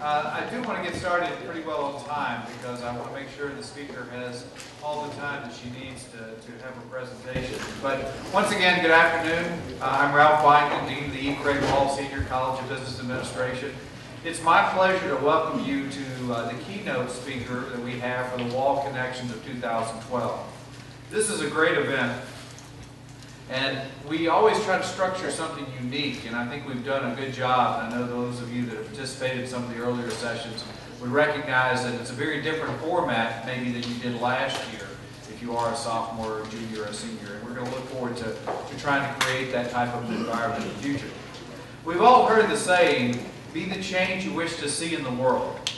I do want to get started pretty well on time because I want to make sure the speaker has all the time that she needs to have a presentation. But once again, good afternoon. I'm Ralph Byington, Dean of the E. Craig Hall Senior College of Business Administration. It's my pleasure to welcome you to the keynote speaker that we have for the Wall Connections of 2012. This is a great event. And we always try to structure something unique, and I think we've done a good job. And I know those of you that have participated in some of the earlier sessions would recognize that it's a very different format maybe than you did last year if you are a sophomore, or junior, or a senior. And we're going to look forward to trying to create that type of environment in the future. We've all heard the saying, be the change you wish to see in the world.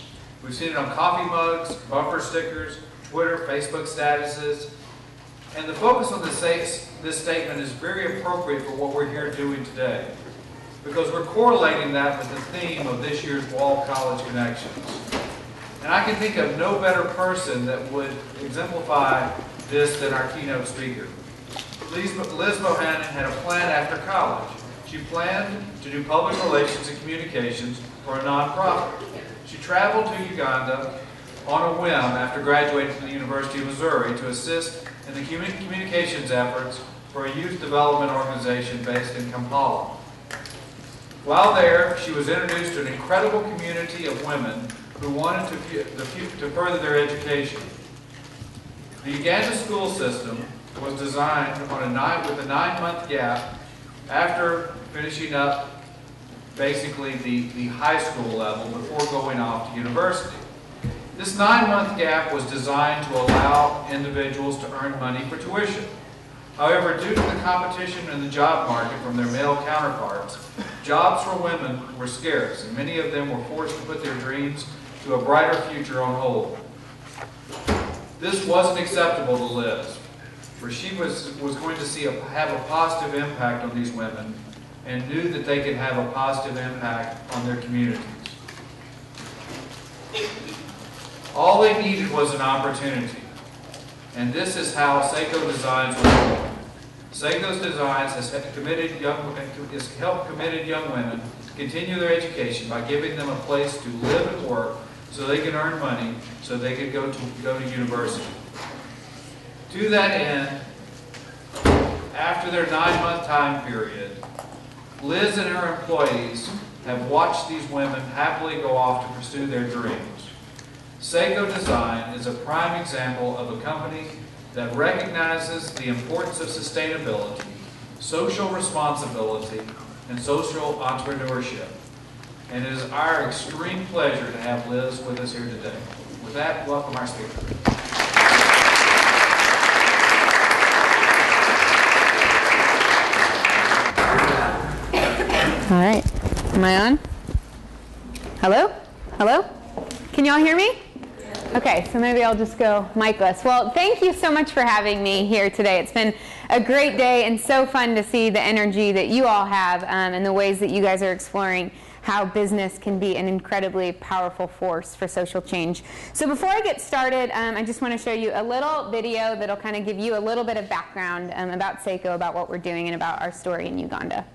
We've seen it on coffee mugs, bumper stickers, Twitter, Facebook statuses. And the focus on this statement is very appropriate for what we're here doing today, because we're correlating that with the theme of this year's Wall College Connections. And I can think of no better person that would exemplify this than our keynote speaker. Liz Bohannon had a plan after college. She planned to do public relations and communications for a nonprofit. She traveled to Uganda on a whim after graduating from the University of Missouri to assist in the communications efforts for a youth development organization based in Kampala. While there, she was introduced to an incredible community of women who wanted to further their education. The Uganda school system was designed with a 9-month gap after finishing up basically the high school level before going off to university. This 9-month gap was designed to allow individuals to earn money for tuition. However, due to the competition in the job market from their male counterparts, jobs for women were scarce, and many of them were forced to put their dreams to a brighter future on hold. This wasn't acceptable to Liz, for she was going to have a positive impact on these women and knew that they could have a positive impact on their communities. All they needed was an opportunity, and this is how Sseko Designs was born. Sseko Designs has helped committed young women continue their education by giving them a place to live and work so they can earn money, so they could go to university. To that end, after their 9-month time period, Liz and her employees have watched these women happily go off to pursue their dreams. Sseko Design is a prime example of a company that recognizes the importance of sustainability, social responsibility, and social entrepreneurship. And it is our extreme pleasure to have Liz with us here today. With that, welcome our speaker. All right. Am I on? Hello? Hello? Can you all hear me? Okay, so maybe I'll just go micless. Well, thank you so much for having me here today. It's been a great day and so fun to see the energy that you all have and the ways that you guys are exploring how business can be an incredibly powerful force for social change. So before I get started, I just want to show you a little video that'll kind of give you a little bit of background about Sseko, about what we're doing, and about our story in Uganda.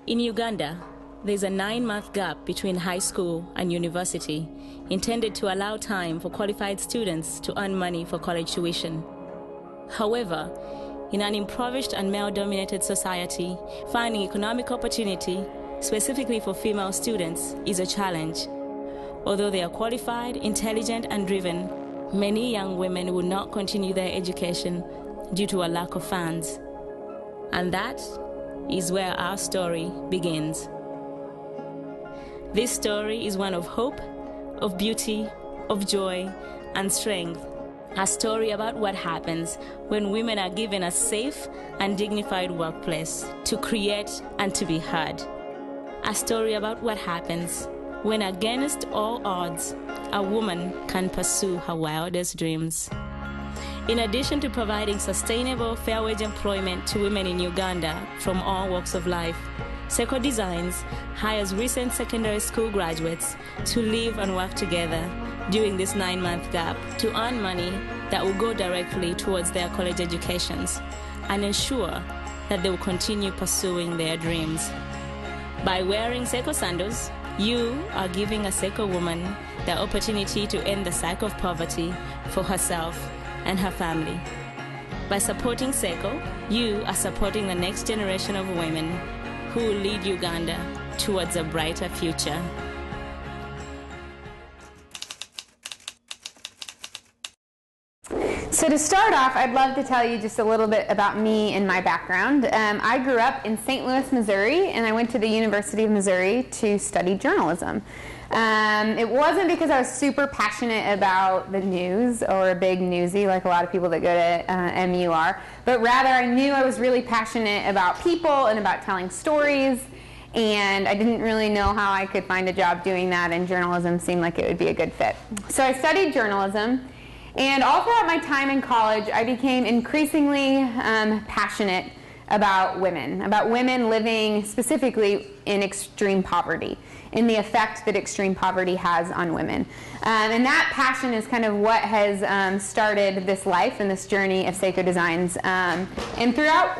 In Uganda, there's a 9-month gap between high school and university, intended to allow time for qualified students to earn money for college tuition. However, in an impoverished and male-dominated society, finding economic opportunity, specifically for female students, is a challenge. Although they are qualified, intelligent, and driven, many young women will not continue their education due to a lack of funds. And that is where our story begins. This story is one of hope, of beauty, of joy, and strength. A story about what happens when women are given a safe and dignified workplace to create and to be heard. A story about what happens when, against all odds, a woman can pursue her wildest dreams. In addition to providing sustainable, fair wage employment to women in Uganda from all walks of life, Sseko Designs hires recent secondary school graduates to live and work together during this 9-month gap to earn money that will go directly towards their college educations and ensure that they will continue pursuing their dreams. By wearing Sseko sandals, you are giving a Sseko woman the opportunity to end the cycle of poverty for herself and her family. By supporting Sseko, you are supporting the next generation of women who will lead Uganda towards a brighter future. So to start off, I'd love to tell you just a little bit about me and my background. I grew up in St. Louis, Missouri, and I went to the University of Missouri to study journalism. It wasn't because I was super passionate about the news or a big newsie like a lot of people that go to MU are, but rather I knew I was really passionate about people and about telling stories, and I didn't really know how I could find a job doing that, and journalism seemed like it would be a good fit. So I studied journalism, and all throughout my time in college I became increasingly passionate about women living specifically in extreme poverty, in the effect that extreme poverty has on women. And that passion is kind of what has started this life and this journey of Sseko Designs. And throughout,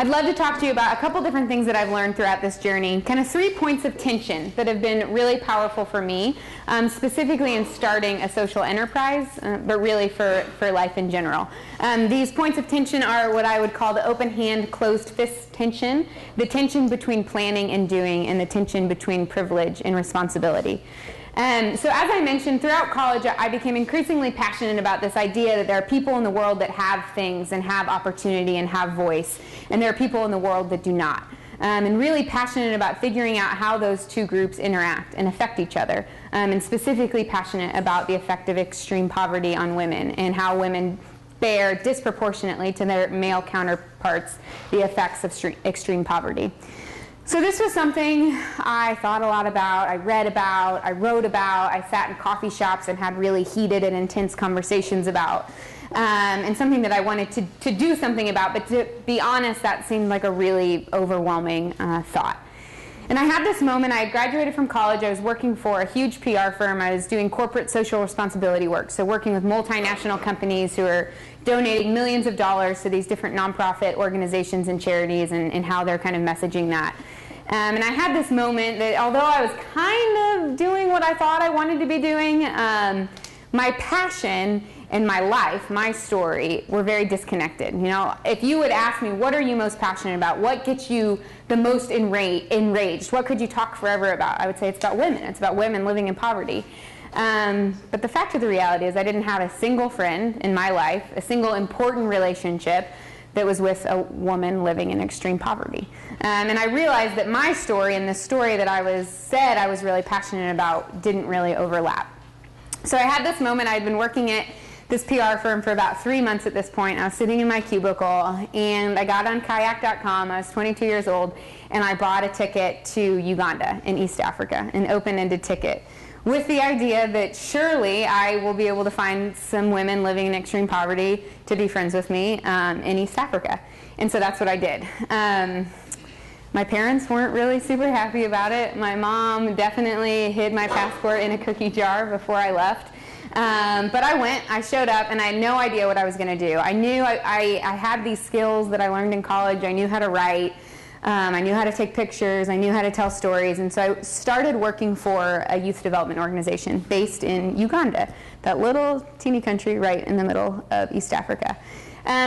I'd love to talk to you about a couple different things that I've learned throughout this journey, kind of 3 points of tension that have been really powerful for me, specifically in starting a social enterprise, but really for life in general. These points of tension are what I would call the open hand, closed fist tension, the tension between planning and doing, and the tension between privilege and responsibility. So as I mentioned, throughout college, I became increasingly passionate about this idea that there are people in the world that have things and have opportunity and have voice, and there are people in the world that do not. And really passionate about figuring out how those two groups interact and affect each other, and specifically passionate about the effect of extreme poverty on women and how women bear disproportionately to their male counterparts the effects of extreme poverty. So this was something I thought a lot about, I read about, I wrote about, I sat in coffee shops and had really heated and intense conversations about, and something that I wanted to do something about, but to be honest, that seemed like a really overwhelming thought. And I had this moment. I had graduated from college. I was working for a huge PR firm. I was doing corporate social responsibility work, so working with multinational companies who are donating millions of dollars to these different nonprofit organizations and charities, and how they're kind of messaging that. And I had this moment that although I was kind of doing what I thought I wanted to be doing, my passion and my life, my story, were very disconnected. You know, if you would ask me, what are you most passionate about? What gets you the most enraged? What could you talk forever about? I would say it's about women. It's about women living in poverty. But the fact of the reality is I didn't have a single friend in my life, a single important relationship that was with a woman living in extreme poverty. And I realized that my story and the story that I was really passionate about didn't really overlap. So I had this moment. I had been working at this PR firm for about 3 months at this point. I was sitting in my cubicle, and I got on kayak.com. I was 22 years old, and I bought a ticket to Uganda in East Africa, an open-ended ticket, with the idea that surely I will be able to find some women living in extreme poverty to be friends with me in East Africa. And so that's what I did. My parents weren't really super happy about it. My mom definitely hid my passport in a cookie jar before I left. But I went, I showed up, and I had no idea what I was going to do. I knew I had these skills that I learned in college. I knew how to write. I knew how to take pictures. I knew how to tell stories. And so I started working for a youth development organization based in Uganda, that little teeny country right in the middle of East Africa.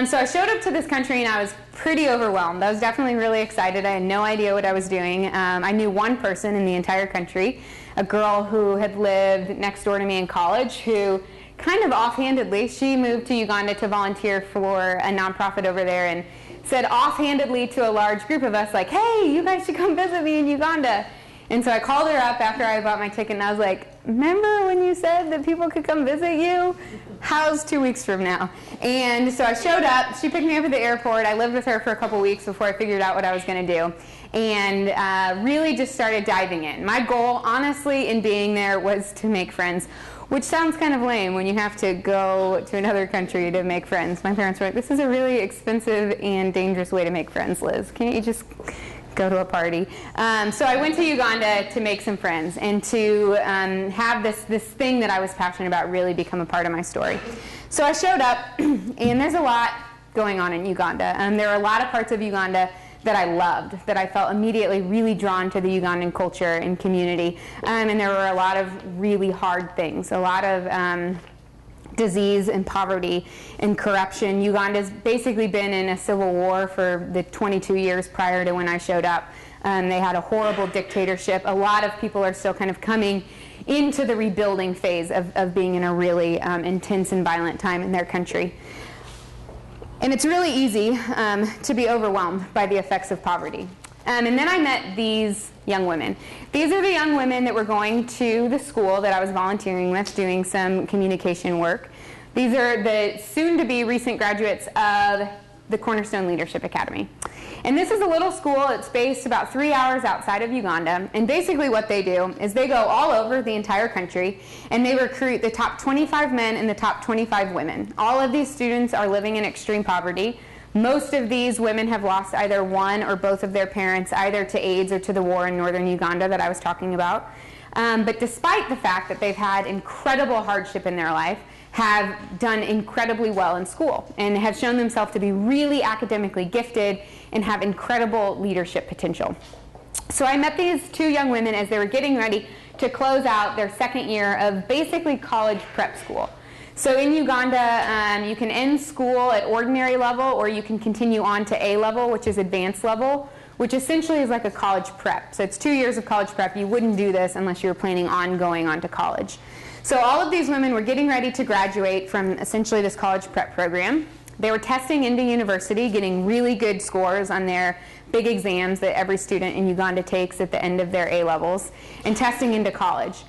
So I showed up to this country, and I was pretty overwhelmed. I was definitely really excited. I had no idea what I was doing. I knew one person in the entire country, a girl who had lived next door to me in college, who kind of offhandedly, she moved to Uganda to volunteer for a nonprofit over there, and said offhandedly to a large group of us, like, hey, you guys should come visit me in Uganda. And so I called her up after I bought my ticket, and I was like, remember when you said that people could come visit you? How's 2 weeks from now? And so I showed up. She picked me up at the airport. I lived with her for a couple weeks before I figured out what I was going to do, and really just started diving in. My goal, honestly, in being there was to make friends, which sounds kind of lame when you have to go to another country to make friends. My parents were like, this is a really expensive and dangerous way to make friends, Liz. Can't you just go to a party? So I went to Uganda to make some friends and to have this thing that I was passionate about really become a part of my story. So I showed up, and there's a lot going on in Uganda. There are a lot of parts of Uganda that I loved, that I felt immediately really drawn to the Ugandan culture and community. And there were a lot of really hard things, a lot of disease and poverty and corruption. Uganda's basically been in a civil war for the 22 years prior to when I showed up. They had a horrible dictatorship. A lot of people are still kind of coming into the rebuilding phase of being in a really intense and violent time in their country. And it's really easy to be overwhelmed by the effects of poverty. And then I met these young women. These are the young women that were going to the school that I was volunteering with, doing some communication work. These are the soon-to-be recent graduates of the Cornerstone Leadership Academy. And this is a little school. It's based about 3 hours outside of Uganda. And basically what they do is they go all over the entire country, and they recruit the top 25 men and the top 25 women. All of these students are living in extreme poverty. Most of these women have lost either one or both of their parents, either to AIDS or to the war in northern Uganda that I was talking about. But despite the fact that they've had incredible hardship in their life, have done incredibly well in school and have shown themselves to be really academically gifted and have incredible leadership potential. So I met these two young women as they were getting ready to close out their second year of basically college prep school. So in Uganda, you can end school at ordinary level, or you can continue on to A level, which is advanced level, which essentially is like a college prep. So it's 2 years of college prep. You wouldn't do this unless you were planning on going on to college. So all of these women were getting ready to graduate from essentially this college prep program. They were testing into university, getting really good scores on their big exams that every student in Uganda takes at the end of their A levels, and testing into college.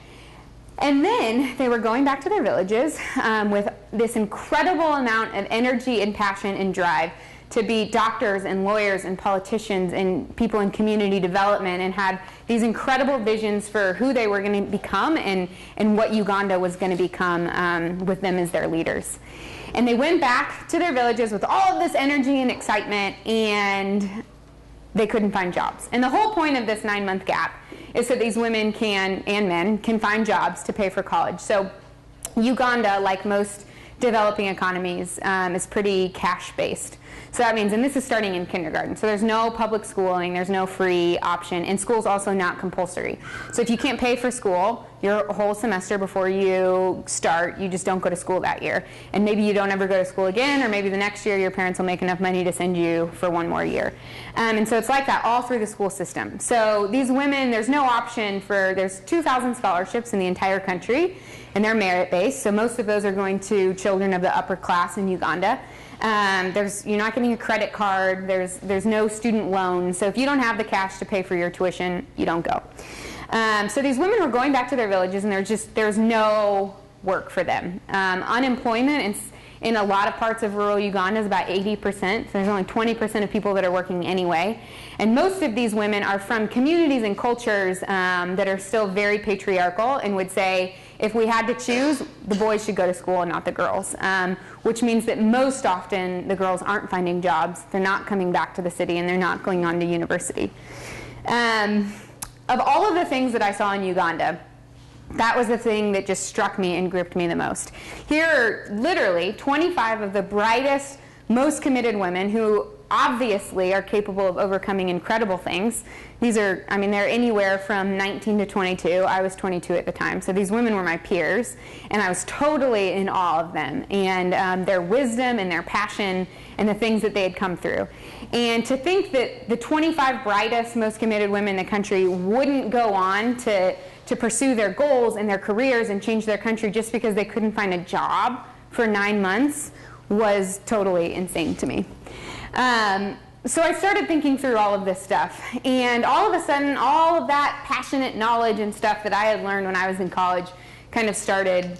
And then they were going back to their villages with this incredible amount of energy and passion and drive to be doctors and lawyers and politicians and people in community development, and had these incredible visions for who they were going to become and what Uganda was going to become with them as their leaders. And they went back to their villages with all of this energy and excitement, and they couldn't find jobs. And the whole point of this 9-month gap is that these women and men can find jobs to pay for college. So Uganda, like most developing economies, is pretty cash-based. So that means, and this is starting in kindergarten, so there's no public schooling, there's no free option, and school's also not compulsory. So if you can't pay for school your whole semester before you start, you just don't go to school that year. And maybe you don't ever go to school again, or maybe the next year your parents will make enough money to send you for one more year. And so it's like that all through the school system. So these women, there's no option for, there's 2,000 scholarships in the entire country, and they're merit-based, so most of those are going to children of the upper class in Uganda. You're not getting a credit card, there's no student loan, so if you don't have the cash to pay for your tuition, you don't go. So these women were going back to their villages, and there's no work for them. Unemployment in a lot of parts of rural Uganda is about 80%, so there's only 20% of people that are working anyway. And most of these women are from communities and cultures that are still very patriarchal, and would say, if we had to choose, the boys should go to school and not the girls, which means that most often the girls aren't finding jobs, they're not coming back to the city, and they're not going on to university. Of all of the things that I saw in Uganda, that was the thing that just struck me and gripped me the most. Here are literally 25 of the brightest, most committed women who obviously are capable of overcoming incredible things. These are, they're anywhere from 19 to 22. I was 22 at the time, so these women were my peers, and I was totally in awe of them, and their wisdom and their passion and the things that they had come through. And to think that the 25 brightest, most committed women in the country wouldn't go on to pursue their goals and their careers and change their country just because they couldn't find a job for 9 months was totally insane to me. So I started thinking through all of this stuff, and all of a sudden, all of that passionate knowledge and stuff that I had learned when I was in college kind of started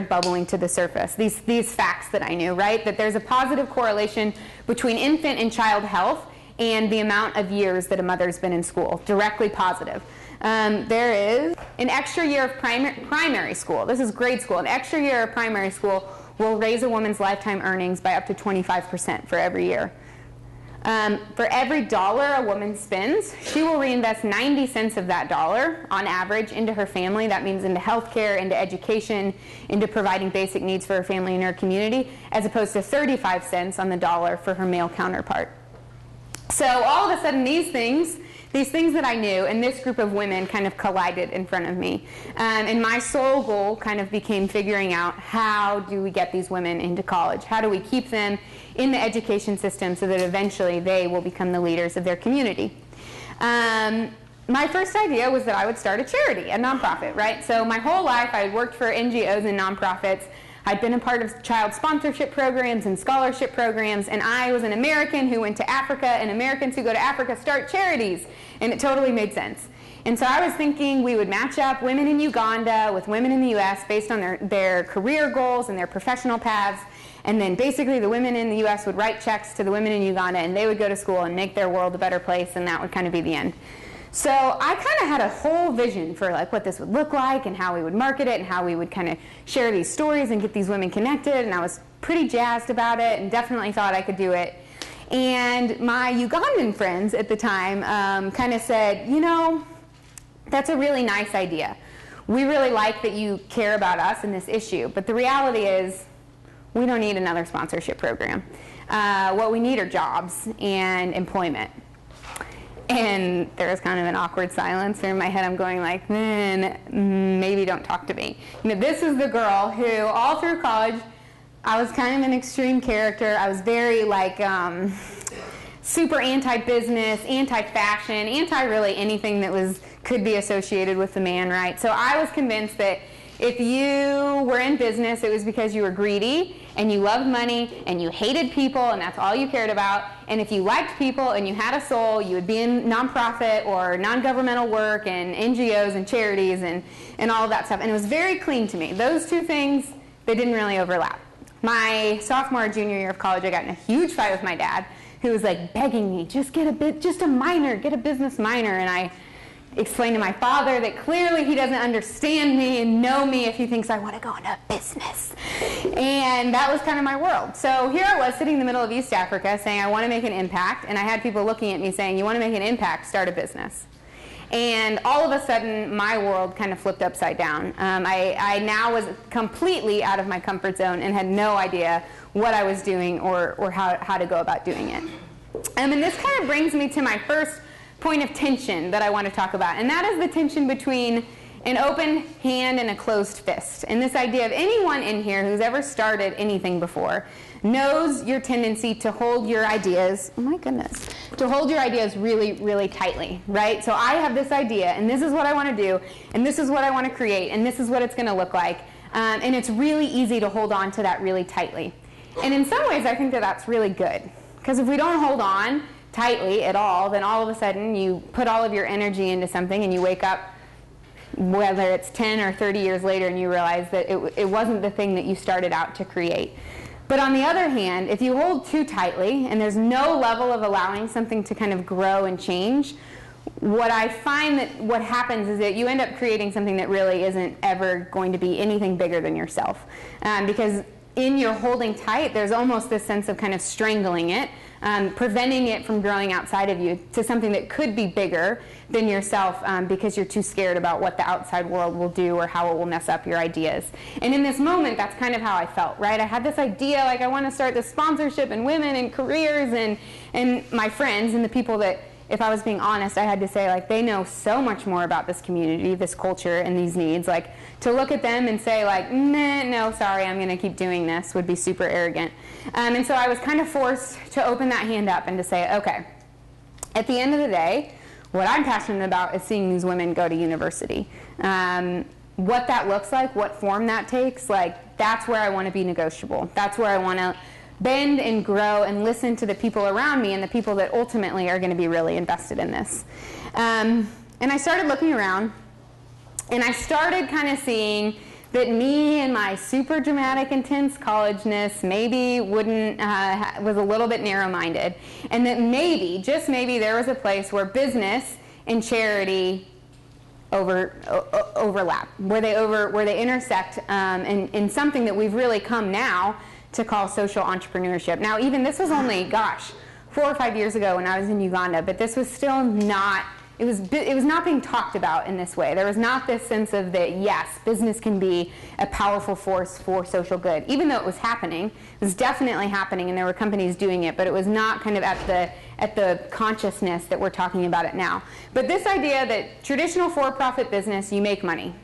bubbling to the surface. These facts that I knew, right? That there's a positive correlation between infant and child health and the amount of years that a mother's been in school, directly positive. There is an extra year of primary school. This is grade school. An extra year of primary school will raise a woman's lifetime earnings by up to 25% for every year. For every dollar a woman spends, she will reinvest 90 cents of that dollar on average into her family. That means into healthcare, into education, into providing basic needs for her family and her community, as opposed to 35 cents on the dollar for her male counterpart. So all of a sudden these things that I knew and this group of women kind of collided in front of me. And my sole goal kind of became figuring out, how do we get these women into college? How do we keep them in the education system so that eventually they will become the leaders of their community? My first idea was that I would start a charity, a nonprofit, right? So my whole life I had worked for NGOs and nonprofits. I'd been a part of child sponsorship programs and scholarship programs, and I was an American who went to Africa, and Americans who go to Africa start charities, and it totally made sense. And so I was thinking we would match up women in Uganda with women in the US based on their career goals and their professional paths, and then basically the women in the US would write checks to the women in Uganda, and they would go to school and make their world a better place, and that would kind of be the end. So I kind of had a whole vision for like what this would look like and how we would market it and how we would kind of share these stories and get these women connected, and I was pretty jazzed about it and definitely thought I could do it. And my Ugandan friends at the time kind of said, you know, that's a really nice idea. We really like that you care about us and this issue, but the reality is we don't need another sponsorship program. What we need are jobs and employment. And there was kind of an awkward silence, and in my head I'm going like, maybe don't talk to me. You know, this is the girl who all through college, I was kind of an extreme character. I was very like super anti-business, anti-fashion, anti-really anything that could be associated with the man, right? So I was convinced that if you were in business, it was because you were greedy and you loved money and you hated people and that's all you cared about. And if you liked people and you had a soul, you would be in nonprofit or non-governmental work and NGOs and charities and all of that stuff. And it was very clean to me. Those two things, they didn't really overlap. My sophomore or junior year of college, I got in a huge fight with my dad, who was like begging me, just get a minor, get a business minor. And I explained to my father that clearly he doesn't understand me and know me if he thinks I want to go into business. And that was kind of my world. So here I was sitting in the middle of East Africa saying I want to make an impact, and I had people looking at me saying, you want to make an impact, start a business. And all of a sudden my world kind of flipped upside down. I now was completely out of my comfort zone and had no idea what I was doing or how to go about doing it. And this kind of brings me to my first point of tension that I want to talk about, and that is the tension between an open hand and a closed fist. And this idea of anyone in here who's ever started anything before knows your tendency to hold your ideas, oh my goodness, to hold your ideas really, really tightly, right? So I have this idea, and this is what I want to do, and this is what I want to create, and this is what it's going to look like, and it's really easy to hold on to that really tightly. And in some ways I think that that's really good, because if we don't hold on tightly at all, then all of a sudden you put all of your energy into something and you wake up, whether it's 10 or 30 years later, and you realize that it wasn't the thing that you started out to create. But on the other hand, if you hold too tightly and there's no level of allowing something to kind of grow and change, what I find that what happens is that you end up creating something that really isn't ever going to be anything bigger than yourself. Because in your holding tight, there's almost this sense of kind of strangling it, preventing it from growing outside of you to something that could be bigger than yourself, because you're too scared about what the outside world will do or how it will mess up your ideas. And in this moment, that's kind of how I felt, right? I had this idea, like I want to start this sponsorship and women and careers, and my friends and the people that, if I was being honest, I had to say, like, they know so much more about this community, this culture, and these needs. Like, to look at them and say, like, nah, no, sorry, I'm going to keep doing this would be super arrogant. And so I was kind of forced to open that hand up and to say, okay, at the end of the day, what I'm passionate about is seeing these women go to university. What that looks like, what form that takes, like, that's where I want to be negotiable. That's where I want to bend and grow and listen to the people around me and the people that ultimately are going to be really invested in this. And I started looking around, and I started kind of seeing that me and my super dramatic, intense collegeness maybe was a little bit narrow-minded, and that maybe, just maybe, there was a place where business and charity overlap, where they intersect in something that we've really come now to call social entrepreneurship. Now, even this was only, 4 or 5 years ago when I was in Uganda, but this was still not. It was not being talked about in this way. There was not this sense of that, yes, business can be a powerful force for social good. Even though it was happening, it was definitely happening, and there were companies doing it, but it was not kind of at the consciousness that we're talking about it now. But this idea that traditional for-profit business, you make money.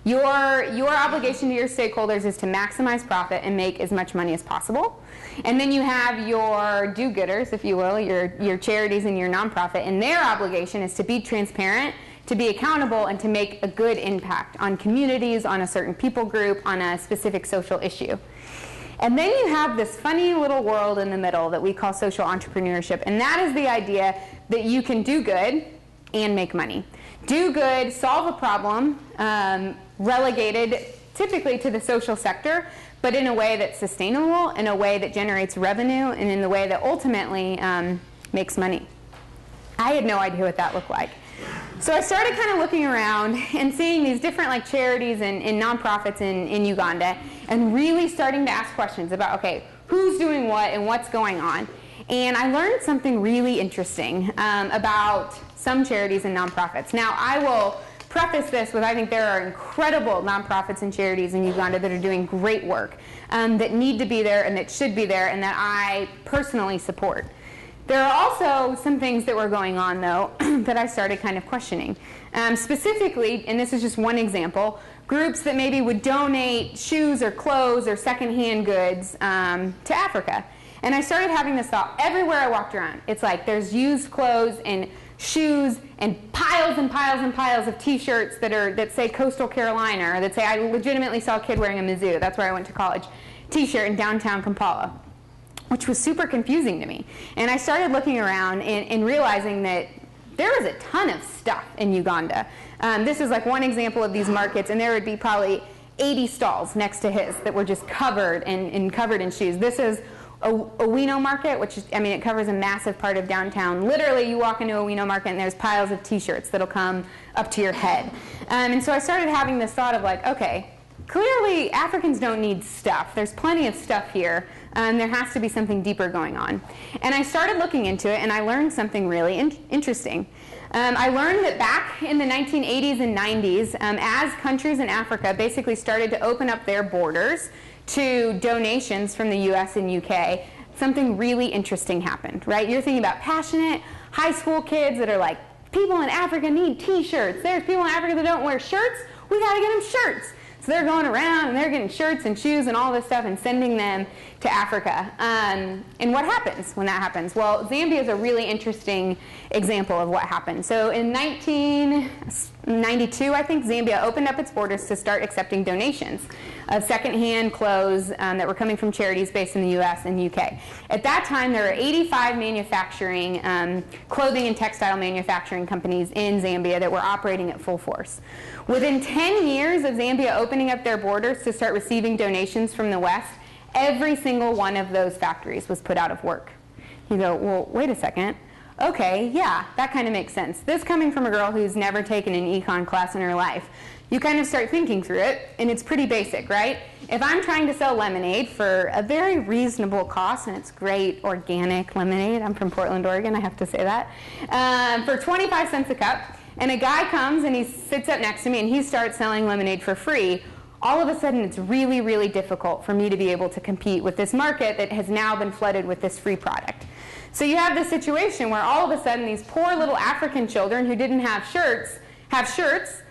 Your obligation to your stakeholders is to maximize profit and make as much money as possible. And then you have your do-gooders, if you will, your charities and your nonprofit, and their obligation is to be transparent, to be accountable, and to make a good impact on communities, on a certain people group, on a specific social issue. And then you have this funny little world in the middle that we call social entrepreneurship, and that is the idea that you can do good and make money. Do good, solve a problem, relegated typically to the social sector, but in a way that's sustainable, in a way that generates revenue, and in the way that ultimately makes money. I had no idea what that looked like. So I started kind of looking around and seeing these different charities and nonprofits in Uganda, and really starting to ask questions about, okay, who's doing what and what's going on. And I learned something really interesting about some charities and nonprofits. Now, I will preface this with, I think there are incredible nonprofits and charities in Uganda that are doing great work, that need to be there and that should be there, and that I personally support. There are also some things that were going on, though, that I started kind of questioning. Specifically, and this is just one example, groups that maybe would donate shoes or clothes or secondhand goods to Africa. And I started having this thought everywhere I walked around. It's like there's used clothes and shoes and piles and piles and piles of T-shirts that say Coastal Carolina, or that say, I legitimately saw a kid wearing a Mizzou, that's where I went to college, T-shirt in downtown Kampala, which was super confusing to me. And I started looking around and realizing that there was a ton of stuff in Uganda. This is like one example of these markets, and there would be probably 80 stalls next to his that were just covered in shoes. This is Owino Market, which is, I mean, it covers a massive part of downtown. Literally, you walk into Owino Market and there's piles of T-shirts that'll come up to your head. And so I started having this thought of like, okay, clearly Africans don't need stuff. There's plenty of stuff here. There has to be something deeper going on. And I started looking into it, and I learned something really interesting. I learned that back in the 1980s and 90s, as countries in Africa basically started to open up their borders to donations from the US and UK, something really interesting happened, right? You're thinking about passionate high school kids that are like, people in Africa need T-shirts. There's people in Africa that don't wear shirts. We got to get them shirts. So they're going around and they're getting shirts and shoes and all this stuff and sending them to Africa. And what happens when that happens? Well, Zambia is a really interesting example of what happened. So in 1992, I think, Zambia opened up its borders to start accepting donations of secondhand clothes that were coming from charities based in the US and UK. At that time, there were 85 manufacturing, clothing and textile manufacturing companies in Zambia that were operating at full force. Within 10 years of Zambia opening up their borders to start receiving donations from the West, every single one of those factories was put out of work. You go, well, wait a second. Okay, yeah, that kind of makes sense. This coming from a girl who's never taken an econ class in her life. You kind of start thinking through it, and it's pretty basic, right? If I'm trying to sell lemonade for a very reasonable cost, and it's great organic lemonade, I'm from Portland, Oregon, I have to say that, for 25 cents a cup, and a guy comes and he sits up next to me and he starts selling lemonade for free, all of a sudden it's really, really difficult for me to be able to compete with this market that has now been flooded with this free product. So you have this situation where all of a sudden these poor little African children who didn't have shirts have shirts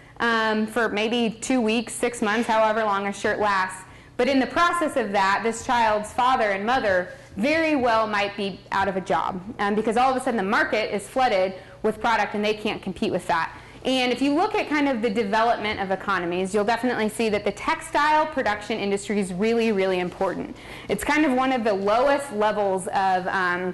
for maybe 2 weeks, 6 months, however long a shirt lasts. But in the process of that, this child's father and mother very well might be out of a job because all of a sudden the market is flooded with product and they can't compete with that. And if you look at kind of the development of economies, you'll definitely see that the textile production industry is really, really important. It's kind of one of the lowest levels of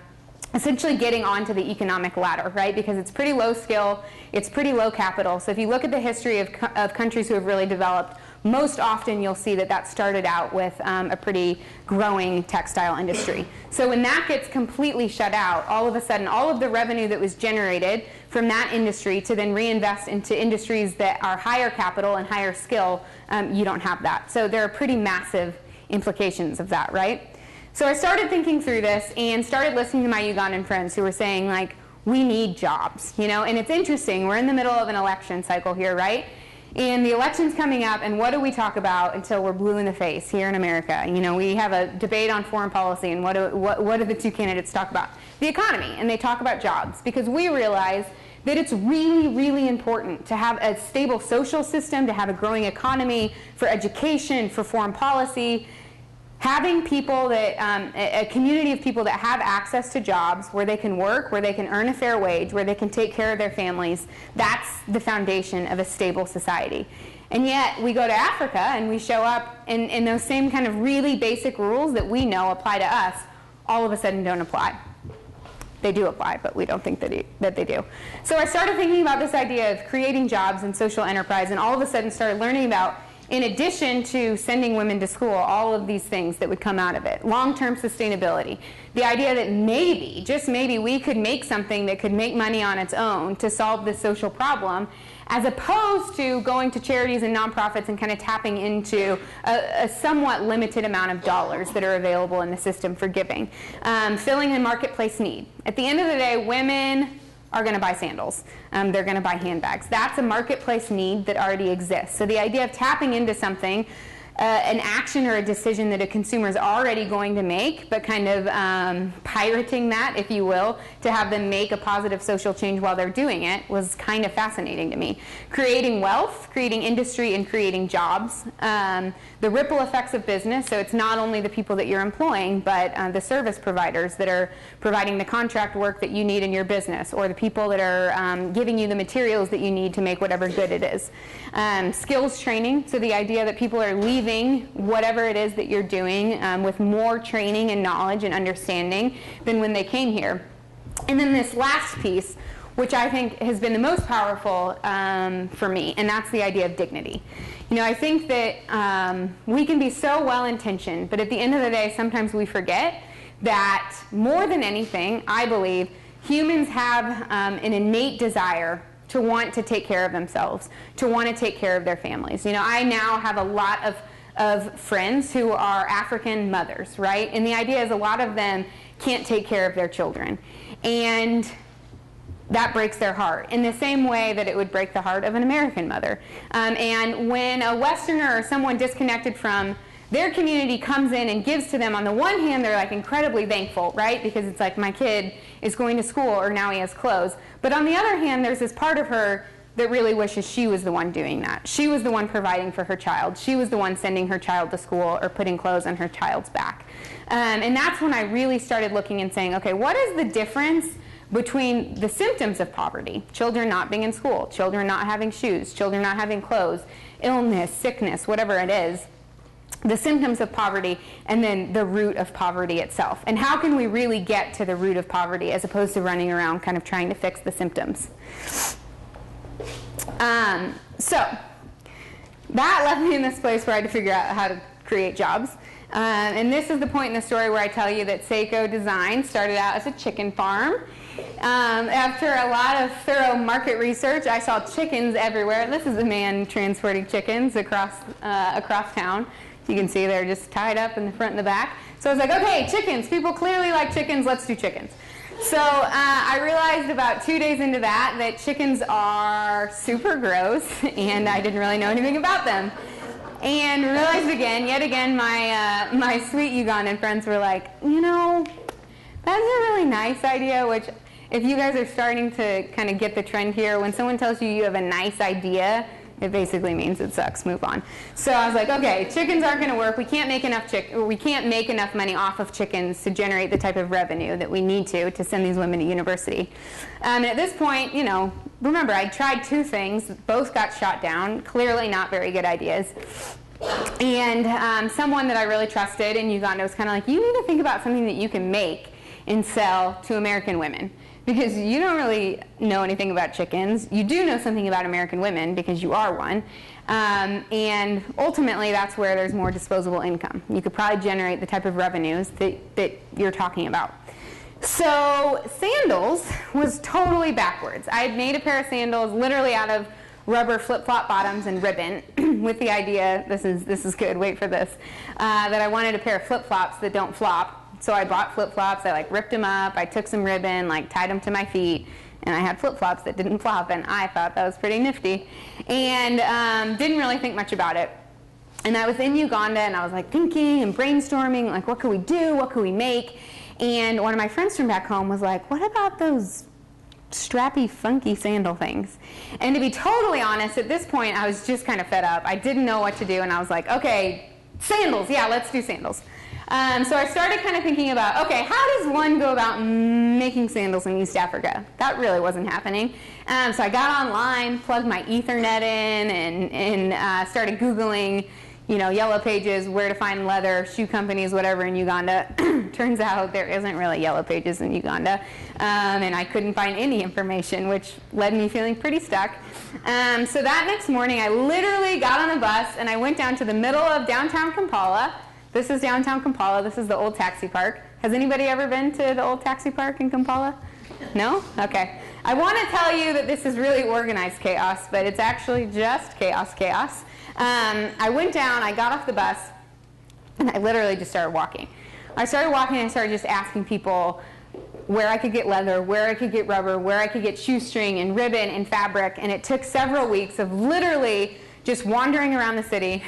essentially getting onto the economic ladder, right? Because it's pretty low skill, it's pretty low capital. So if you look at the history of countries who have really developed, most often you'll see that that started out with a pretty growing textile industry. So when that gets completely shut out, all of a sudden all of the revenue that was generated from that industry to then reinvest into industries that are higher capital and higher skill, you don't have that. So there are pretty massive implications of that, right? So I started thinking through this and started listening to my Ugandan friends who were saying, like, we need jobs, you know? And it's interesting, we're in the middle of an election cycle here, right? And the election's coming up, and what do we talk about until we're blue in the face here in America? You know, we have a debate on foreign policy, and what do the two candidates talk about? The economy, and they talk about jobs, because we realize that it's really, really important to have a stable social system, to have a growing economy, for education, for foreign policy. Having people that, a community of people that have access to jobs where they can work, where they can earn a fair wage, where they can take care of their families, that's the foundation of a stable society. And yet we go to Africa and we show up and those same kind of really basic rules that we know apply to us all of a sudden don't apply. They do apply, but we don't think that they do. So I started thinking about this idea of creating jobs and social enterprise, and all of a sudden started learning about, in addition to sending women to school, all of these things that would come out of it. Long-term sustainability. The idea that maybe, just maybe, we could make something that could make money on its own to solve this social problem, as opposed to going to charities and nonprofits and kind of tapping into a somewhat limited amount of dollars that are available in the system for giving. Filling a marketplace need. At the end of the day, women are going to buy sandals. They're going to buy handbags. That's a marketplace need that already exists. So the idea of tapping into something, an action or a decision that a consumer is already going to make, but kind of pirating that, if you will, to have them make a positive social change while they're doing it, was kind of fascinating to me. Creating wealth, creating industry, and creating jobs. The ripple effects of business, so it's not only the people that you're employing, but the service providers that are providing the contract work that you need in your business, or the people that are giving you the materials that you need to make whatever good it is. Skills training, so the idea that people are leaving whatever it is that you're doing with more training and knowledge and understanding than when they came here. And then this last piece, which I think has been the most powerful for me, and that's the idea of dignity. You know, I think that we can be so well-intentioned, but at the end of the day, sometimes we forget that more than anything, I believe, humans have an innate desire to want to take care of themselves, to want to take care of their families. You know, I now have a lot of friends who are African mothers, right? And the idea is a lot of them can't take care of their children. And that breaks their heart in the same way that it would break the heart of an American mother. And when a Westerner or someone disconnected from their community comes in and gives to them, on the one hand, they're like incredibly thankful, right? Because it's like, my kid is going to school, or now he has clothes. But on the other hand, there's this part of her that really wishes she was the one doing that. She was the one providing for her child. She was the one sending her child to school or putting clothes on her child's back. And that's when I really started looking and saying, okay, what is the difference between the symptoms of poverty, children not being in school, children not having shoes, children not having clothes, illness, sickness, whatever it is, the symptoms of poverty, and then the root of poverty itself. And how can we really get to the root of poverty as opposed to running around kind of trying to fix the symptoms? So that left me in this place where I had to figure out how to create jobs. And this is the point in the story where I tell you that Sseko Designs started out as a chicken farm. After a lot of thorough market research, I saw chickens everywhere. This is a man transporting chickens across town. You can see they're just tied up in the front and the back. So I was like, okay, chickens. People clearly like chickens. Let's do chickens. So I realized about 2 days into that chickens are super gross, and I didn't really know anything about them. And realized yet again, my sweet Ugandan friends were like, you know, that's a really nice idea, which if you guys are starting to kind of get the trend here, when someone tells you you have a nice idea, It basically means it sucks, move on. So I was like, okay, chickens aren't going to work. We can't make enough money off of chickens to generate the type of revenue that we need to send these women to university. And at this point, you know, remember, I tried 2 things. Both got shot down. Clearly not very good ideas. And someone that I really trusted in Uganda was kind of like, you need to think about something that you can make and sell to American women. Because you don't really know anything about chickens. You do know something about American women because you are one. And ultimately, that's where there's more disposable income. You could probably generate the type of revenues that you're talking about. So sandals was totally backwards. I had made a pair of sandals literally out of rubber flip-flop bottoms and ribbon with the idea, this is good, wait for this, that I wanted a pair of flip-flops that don't flop. So I bought flip-flops, I like ripped them up, I took some ribbon, like tied them to my feet, and I had flip-flops that didn't flop, and I thought that was pretty nifty. And didn't really think much about it. And I was in Uganda, and I was like thinking and brainstorming, like what could we do, what could we make? And one of my friends from back home was like, what about those strappy, funky sandal things? And to be totally honest, at this point, I was just kind of fed up. I didn't know what to do, and I was like, okay, sandals, yeah, let's do sandals. So I started kind of thinking about, okay, how does one go about making sandals in East Africa? That really wasn't happening. So I got online, plugged my Ethernet in, and started Googling, you know, Yellow Pages, where to find leather, shoe companies, whatever in Uganda. Turns out there isn't really Yellow Pages in Uganda, and I couldn't find any information, which led me feeling pretty stuck. So that next morning, I literally got on a bus, and I went down to the middle of downtown Kampala. This is downtown Kampala. This is the old taxi park. Has anybody ever been to the old taxi park in Kampala? No? Okay. I want to tell you that this is really organized chaos, but it's actually just chaos. I went down, I got off the bus, and I literally just started walking. I started walking and I started just asking people where I could get leather, where I could get rubber, where I could get shoestring and ribbon and fabric, and it took several weeks of literally just wandering around the city.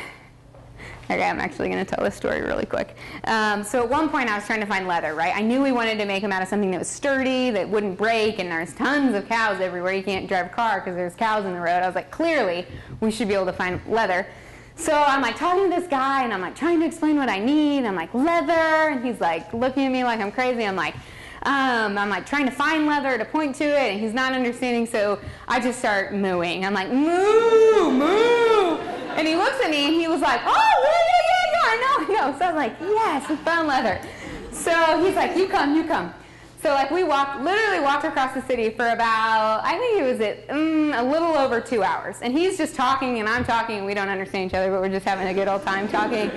Okay, I'm actually going to tell this story really quick. So at one point I was trying to find leather, right? I knew we wanted to make them out of something that was sturdy, that wouldn't break, and there's tons of cows everywhere. You can't drive a car because there's cows in the road. I was like, clearly we should be able to find leather. So I'm like talking to this guy, and I'm like trying to explain what I need. I'm like, leather, and he's like looking at me like I'm crazy. I'm like trying to find leather to point to it, and he's not understanding, so I just start mooing. I'm like, moo, moo. And he looks at me and he was like, oh, yeah, I know. So I was like, yes, we found leather. So he's like, you come. So like we literally walked across the city for about, I think it was a little over 2 hours. And he's just talking and I'm talking and we don't understand each other, but we're just having a good old time talking.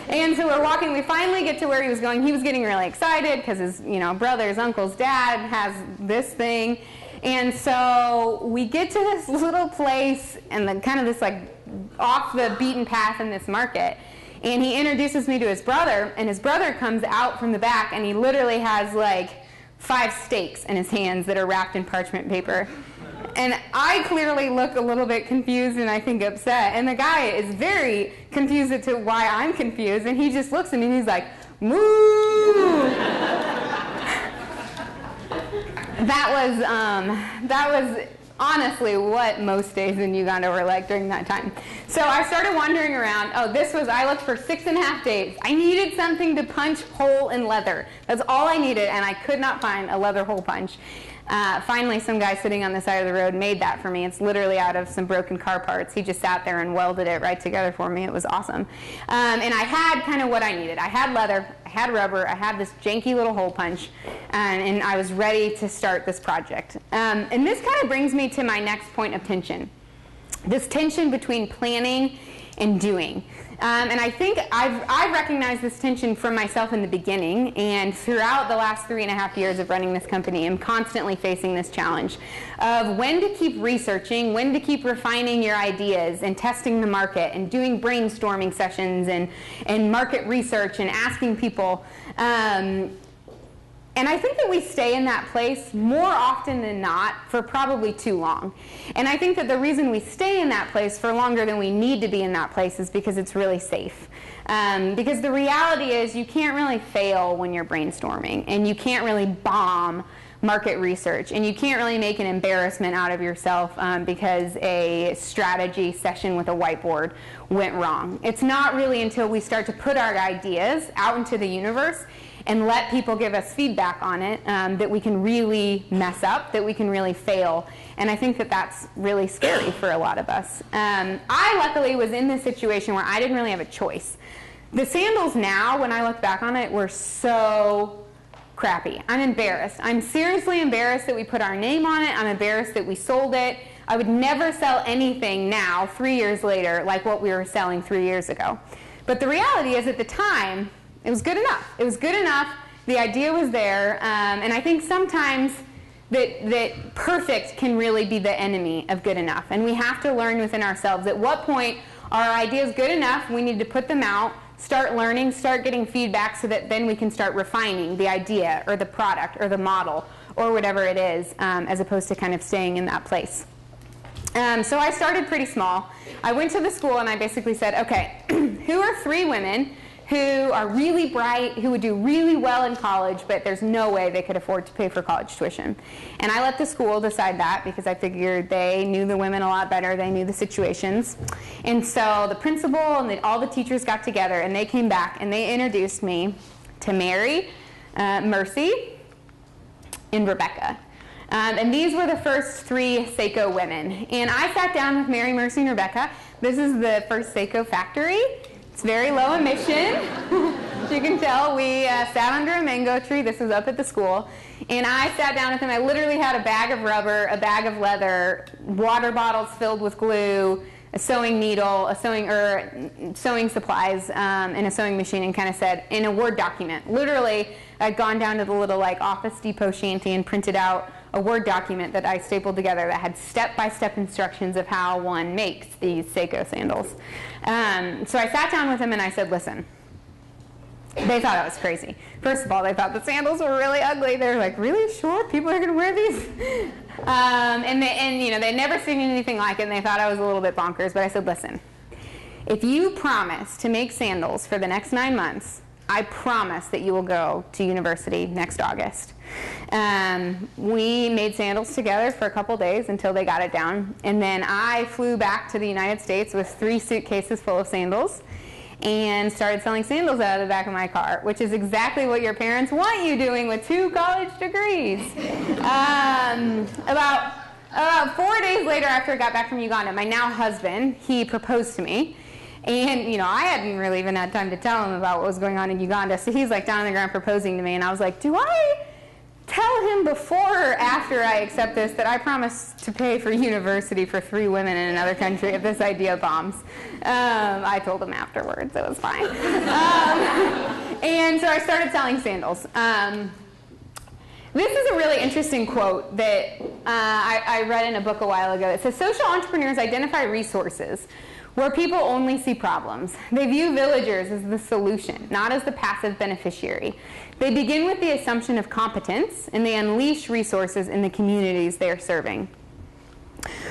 And so we're walking, we finally get to where he was going. He was getting really excited because his brother's uncle's dad has this thing. And so we get to this little place and then kind of this like off the beaten path in this market. And he introduces me to his brother, and his brother comes out from the back and he literally has like 5 steaks in his hands that are wrapped in parchment paper. And I clearly look a little bit confused and I think upset. And the guy is very confused as to why I'm confused. And he just looks at me and he's like, moo! That was honestly what most days in Uganda were like during that time. So I started wandering around. I looked for 6.5 days. I needed something to punch hole in leather. That's all I needed, and I could not find a leather hole punch. Finally, some guy sitting on the side of the road made that for me. It's literally out of some broken car parts. He just sat there and welded it right together for me. It was awesome. And I had kind of what I needed. I had leather, I had rubber, I had this janky little hole punch, and I was ready to start this project. And this kind of brings me to my next point of tension. This tension between planning and doing. And I think I've recognized this tension from myself in the beginning, and throughout the last 3.5 years of running this company, I'm constantly facing this challenge of when to keep researching, when to keep refining your ideas and testing the market and doing brainstorming sessions and market research and asking people. And I think that we stay in that place more often than not for probably too long. And I think that the reason we stay in that place for longer than we need to be in that place is because it's really safe. Because the reality is you can't really fail when you're brainstorming, and you can't really bomb market research, and you can't really make an embarrassment out of yourself because a strategy session with a whiteboard went wrong. It's not really until we start to put our ideas out into the universe and let people give us feedback on it that we can really mess up, that we can really fail. And I think that that's really scary for a lot of us. I luckily was in this situation where I didn't really have a choice. The sandals now, when I look back on it, were so crappy. I'm embarrassed. I'm seriously embarrassed that we put our name on it. I'm embarrassed that we sold it. I would never sell anything now, 3 years later, like what we were selling 3 years ago. But the reality is, at the time, it was good enough. It was good enough. The idea was there. And I think sometimes that perfect can really be the enemy of good enough. And we have to learn within ourselves at what point our idea is good enough. We need to put them out, start learning, start getting feedback so that then we can start refining the idea or the product or the model or whatever it is, as opposed to kind of staying in that place. So I started pretty small. I went to the school and I basically said, okay, who are 3 women who are really bright, who would do really well in college, but there's no way they could afford to pay for college tuition? And I let the school decide that because I figured they knew the women a lot better, they knew the situations. And so the principal and all the teachers got together and they came back and they introduced me to Mary, Mercy, and Rebecca. And these were the first 3 Sseko women. And I sat down with Mary, Mercy, and Rebecca. This is the first Sseko factory. It's very low emission. As you can tell, we sat under a mango tree. This was up at the school. And I sat down with them. I literally had a bag of rubber, a bag of leather, water bottles filled with glue, a sewing needle, sewing supplies, and a sewing machine, and kind of said, in a Word document. Literally, I'd gone down to the little Office Depot shanty and printed out a Word document that I stapled together that had step-by-step instructions of how one makes these Sseko sandals. So I sat down with them and I said, listen, they thought I was crazy. First of all, they thought the sandals were really ugly. They were like, really sure people are going to wear these? And they'd never seen anything like it, and they thought I was a little bit bonkers. But I said, listen, if you promise to make sandals for the next 9 months, I promise that you will go to university next August. We made sandals together for a couple days until they got it down. And then I flew back to the United States with 3 suitcases full of sandals and started selling sandals out of the back of my car, which is exactly what your parents want you doing with 2 college degrees. About 4 days later, after I got back from Uganda, my now husband, he proposed to me. And, I hadn't really even had time to tell him about what was going on in Uganda. So he's down on the ground proposing to me. And I was like, do I tell him before or after I accept this that I promise to pay for university for 3 women in another country if this idea bombs? I told him afterwards. It was fine. And so I started selling sandals. This is a really interesting quote that I read in a book a while ago. It says, social entrepreneurs identify resources where people only see problems. They view villagers as the solution, not as the passive beneficiary. They begin with the assumption of competence, and they unleash resources in the communities they are serving.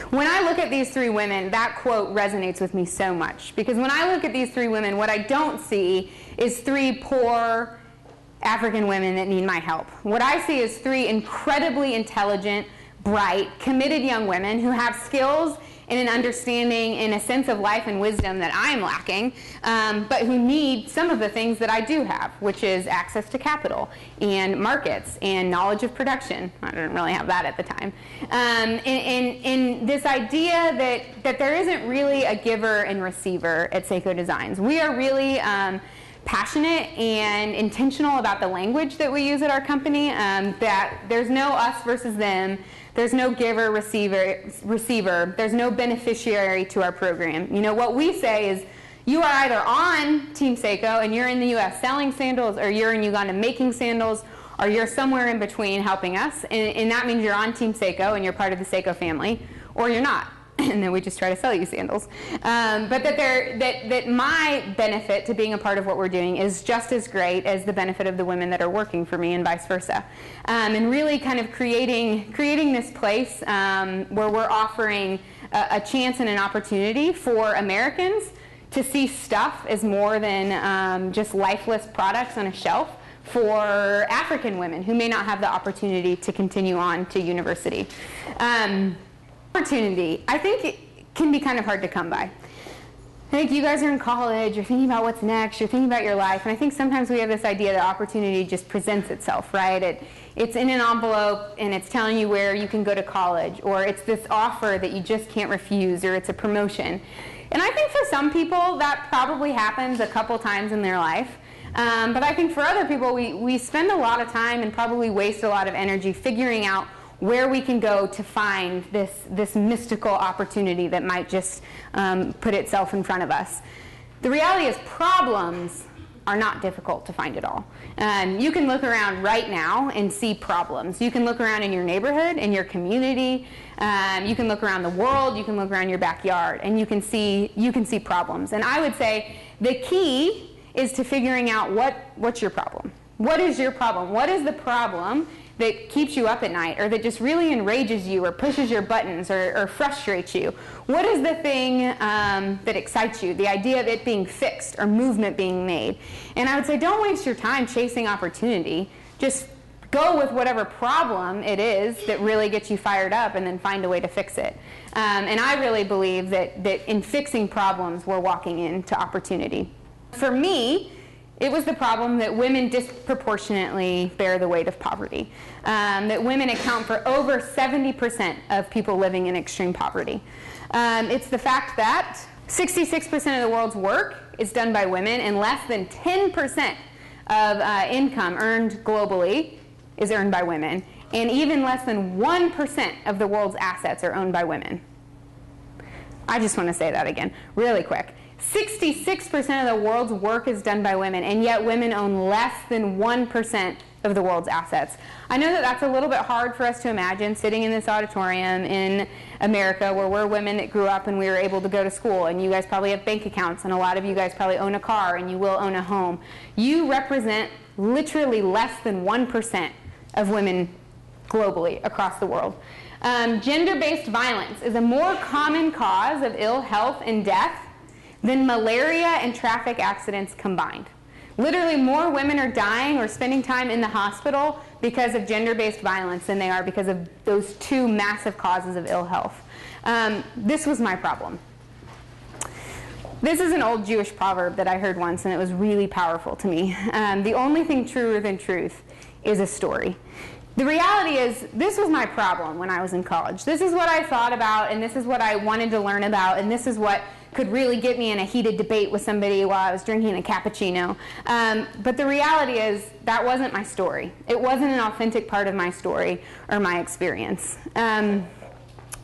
When I look at these 3 women, that quote resonates with me so much. Because when I look at these 3 women, what I don't see is 3 poor African women that need my help. What I see is 3 incredibly intelligent, bright, committed young women who have skills and an understanding and a sense of life and wisdom that I'm lacking, but who need some of the things that I do have, which is access to capital and markets and knowledge of production. I didn't really have that at the time. And this idea that there isn't really a giver and receiver at Sseko Designs. We are really passionate and intentional about the language that we use at our company, that there's no us versus them. There's no giver, receiver. There's no beneficiary to our program. What we say is, you are either on Team Sseko and you're in the US selling sandals, or you're in Uganda making sandals, or you're somewhere in between helping us. And that means you're on Team Sseko and you're part of the Sseko family, or you're not. And then we just try to sell you sandals. But that my benefit to being a part of what we're doing is just as great as the benefit of the women that are working for me, and vice versa. And really kind of creating this place where we're offering a chance and an opportunity for Americans to see stuff as more than just lifeless products on a shelf, for African women who may not have the opportunity to continue on to university. Opportunity, I think it can be kind of hard to come by. I think you guys are in college, you're thinking about what's next, you're thinking about your life, and I think sometimes we have this idea that opportunity just presents itself, right? It's in an envelope and it's telling you where you can go to college, or it's this offer that you just can't refuse, or it's a promotion. And I think for some people that probably happens a couple times in their life. But I think for other people, we spend a lot of time and probably waste a lot of energy figuring out where we can go to find this mystical opportunity that might just put itself in front of us. The reality is problems are not difficult to find at all. You can look around right now and see problems. You can look around in your neighborhood, in your community, you can look around the world, you can look around your backyard, and you can see problems. And I would say the key is to figuring out what's your problem. What is your problem? What is the problem that keeps you up at night, or that just really enrages you, or pushes your buttons, or frustrates you? What is the thing that excites you? The idea of it being fixed, or movement being made. And I would say don't waste your time chasing opportunity. Just go with whatever problem it is that really gets you fired up, and then find a way to fix it. And I really believe that in fixing problems, we're walking into opportunity. For me, it was the problem that women disproportionately bear the weight of poverty. That women account for over 70% of people living in extreme poverty. It's the fact that 66% of the world's work is done by women, and less than 10% of income earned globally is earned by women. And even less than 1% of the world's assets are owned by women. I just want to say that again, really quick. 66% of the world's work is done by women, and yet women own less than 1% of the world's assets. I know that that's a little bit hard for us to imagine, sitting in this auditorium in America, where we're women that grew up and we were able to go to school, and you guys probably have bank accounts, and a lot of you guys probably own a car, and you will own a home. You represent literally less than 1% of women globally across the world. Gender-based violence is a more common cause of ill health and death than malaria and traffic accidents combined. Literally more women are dying or spending time in the hospital because of gender-based violence than they are because of those two massive causes of ill health. This was my problem. This is an old Jewish proverb that I heard once, and it was really powerful to me. The only thing truer than truth is a story. The reality is, this was my problem when I was in college. This is what I thought about, and this is what I wanted to learn about, and this is what could really get me in a heated debate with somebody while I was drinking a cappuccino. But the reality is, that wasn't my story. It wasn't an authentic part of my story or my experience.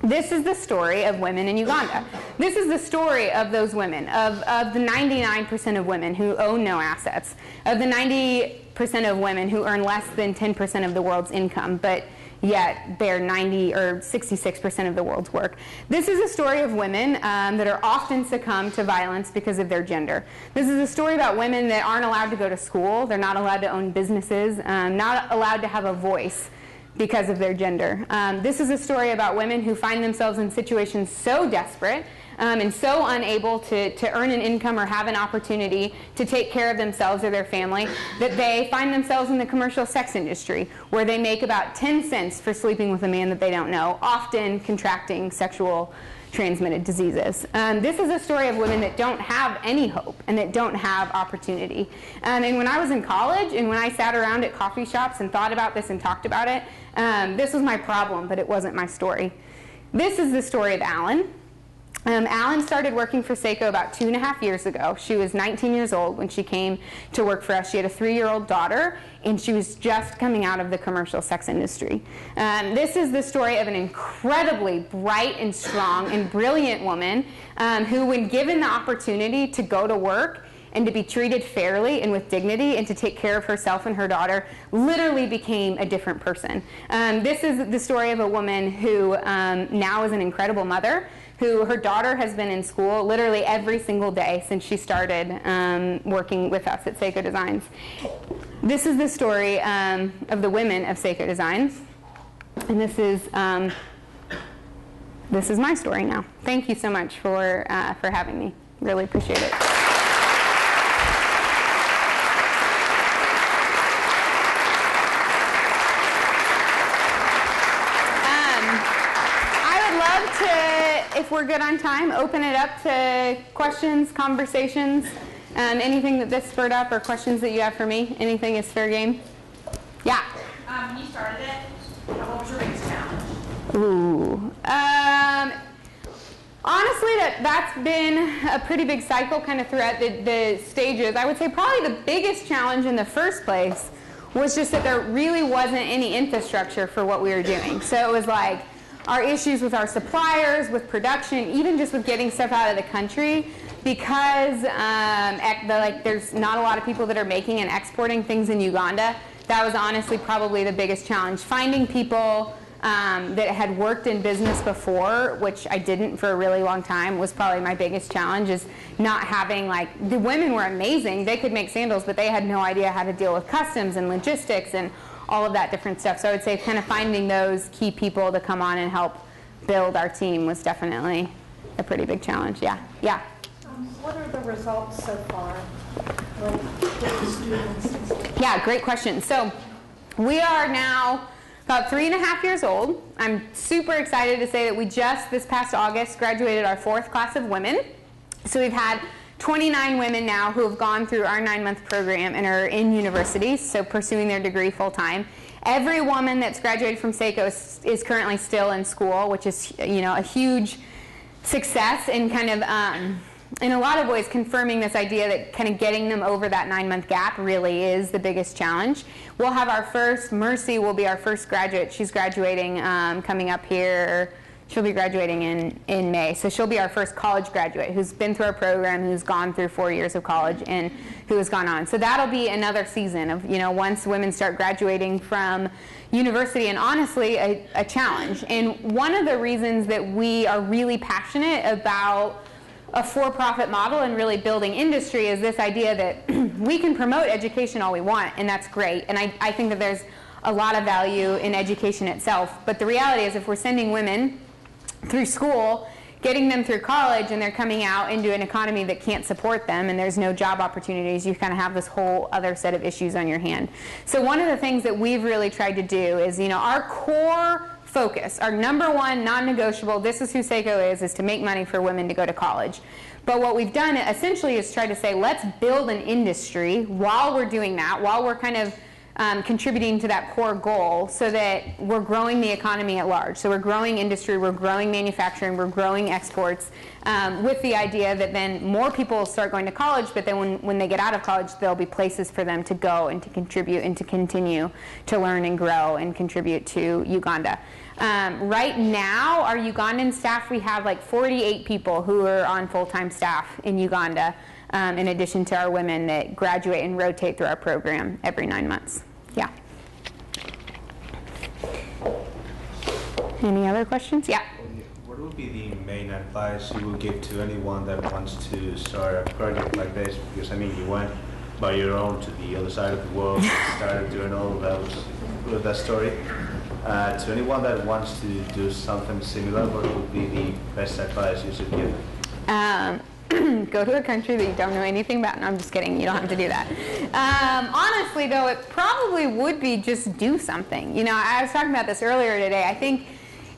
This is the story of women in Uganda. This is the story of those women, of the 99% of women who own no assets, of the 90% of women who earn less than 10% of the world's income, but yet bear 90 or 66% of the world's work. This is a story of women that are often succumb to violence because of their gender. This is a story about women that aren't allowed to go to school, they're not allowed to own businesses, not allowed to have a voice because of their gender. This is a story about women who find themselves in situations so desperate and so unable to earn an income or have an opportunity to take care of themselves or their family that they find themselves in the commercial sex industry, where they make about 10 cents for sleeping with a man that they don't know, often contracting sexual transmitted diseases. This is a story of women that don't have any hope and that don't have opportunity. And when I was in college and when I sat around at coffee shops and thought about this and talked about it, this was my problem, but it wasn't my story. This is the story of Alan. Alan started working for Sseko about 2.5 years ago. She was 19 years old when she came to work for us. She had a 3-year-old daughter, and she was just coming out of the commercial sex industry. This is the story of an incredibly bright and strong and brilliant woman who, when given the opportunity to go to work and to be treated fairly and with dignity and to take care of herself and her daughter, literally became a different person. This is the story of a woman who now is an incredible mother, who her daughter has been in school literally every single day since she started working with us at Sseko Designs. This is the story of the women of Sseko Designs, and this is my story now. Thank you so much for having me. Really appreciate it. that, if we're good on time, open it up to questions, conversations, anything that this spurred up or questions that you have for me. Anything is fair game. Yeah? When you started it, what was your biggest challenge? Ooh. Honestly, that's been a pretty big cycle kind of throughout the stages. I would say probably the biggest challenge in the first place was just that there really wasn't any infrastructure for what we were doing. So it was like our issues with our suppliers, with production, even just with getting stuff out of the country, because there's not a lot of people that are making and exporting things in Uganda. That was honestly probably the biggest challenge. Finding people that had worked in business before, which I didn't for a really long time, was probably my biggest challenge, is not having, like, the women were amazing. They could make sandals, but they had no idea how to deal with customs and logistics and all of that different stuff. So I would say kind of finding those key people to come on and help build our team was definitely a pretty big challenge. Yeah. What are the results so far with the students? Yeah, great question. So we are now about 3.5 years old. I'm super excited to say that we just this past August graduated our 4th class of women. So we've had 29 women now who have gone through our 9-month program and are in universities, so pursuing their degree full time. Every woman that's graduated from Sseko is currently still in school, which is, you know, a huge success and kind of in a lot of ways confirming this idea that kind of getting them over that 9-month gap really is the biggest challenge. We'll have our first, Mercy will be our first graduate. She's graduating coming up here. She'll be graduating in May. So she'll be our first college graduate who's been through our program, who's gone through 4 years of college, and who has gone on. So that'll be another season of, you know, once women start graduating from university, and honestly a challenge. And one of the reasons that we are really passionate about a for-profit model and really building industry is this idea that we can promote education all we want, and that's great. And I think that there's a lot of value in education itself. But the reality is if we're sending women through school, getting them through college, and they're coming out into an economy that can't support them and there's no job opportunities, you kind of have this whole other set of issues on your hand. So one of the things that we've really tried to do is, you know, our core focus, our number one non-negotiable, this is who Sseko is to make money for women to go to college. But what we've done essentially is try to say, let's build an industry while we're doing that, while we're kind of contributing to that core goal, so that we're growing the economy at large. So we're growing industry, we're growing manufacturing, we're growing exports, with the idea that then more people will start going to college, but then when they get out of college, there'll be places for them to go and to contribute and to continue to learn and grow and contribute to Uganda. Right now, our Ugandan staff, we have like 48 people who are on full-time staff in Uganda, in addition to our women that graduate and rotate through our program every 9 months. Yeah. Any other questions? Yeah. What would be the main advice you would give to anyone that wants to start a project like this? Because I mean, you went by your own to the other side of the world and started doing all of that story. To anyone that wants to do something similar, what would be the best advice you should give? Go to a country that you don't know anything about. No, I'm just kidding. You don't have to do that. Honestly, though, it probably would be just do something. You know, I was talking about this earlier today. I think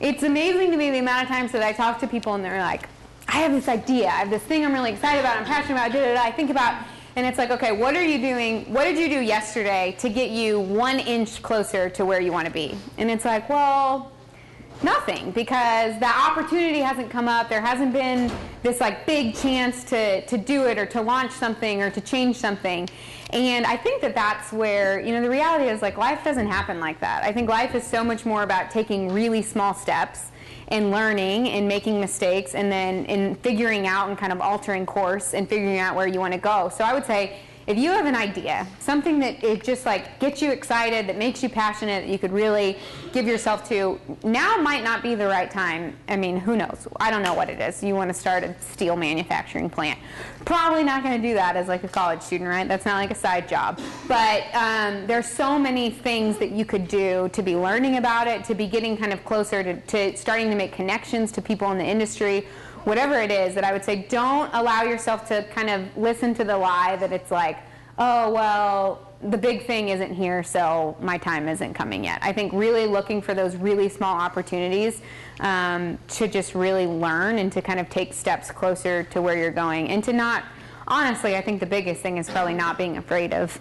it's amazing to me the amount of times that I talk to people and they're like, I have this idea. I have this thing I'm really excited about. I'm passionate about. I think about, and it's like, okay, what are you doing? What did you do yesterday to get you 1 inch closer to where you want to be? And it's like, well, nothing, because that opportunity hasn't come up. There hasn't been this like big chance to do it or to launch something or to change something. And I think that that's where, you know, the reality is like life doesn't happen like that. I think life is so much more about taking really small steps and learning and making mistakes and then in figuring out and kind of altering course and figuring out where you want to go. So I would say, if you have an idea, something that it just like gets you excited, that makes you passionate, that you could really give yourself to, now might not be the right time. I mean, who knows? I don't know what it is. You want to start a steel manufacturing plant. Probably not going to do that as like a college student, right? That's not like a side job. But there's so many things that you could do to be learning about it, to be getting kind of closer to starting to make connections to people in the industry. Whatever it is, that I would say, don't allow yourself to kind of listen to the lie that it's like, oh, well, the big thing isn't here, so my time isn't coming yet. I think really looking for those really small opportunities to just really learn and to kind of take steps closer to where you're going. And to not, honestly, I think the biggest thing is probably not being afraid of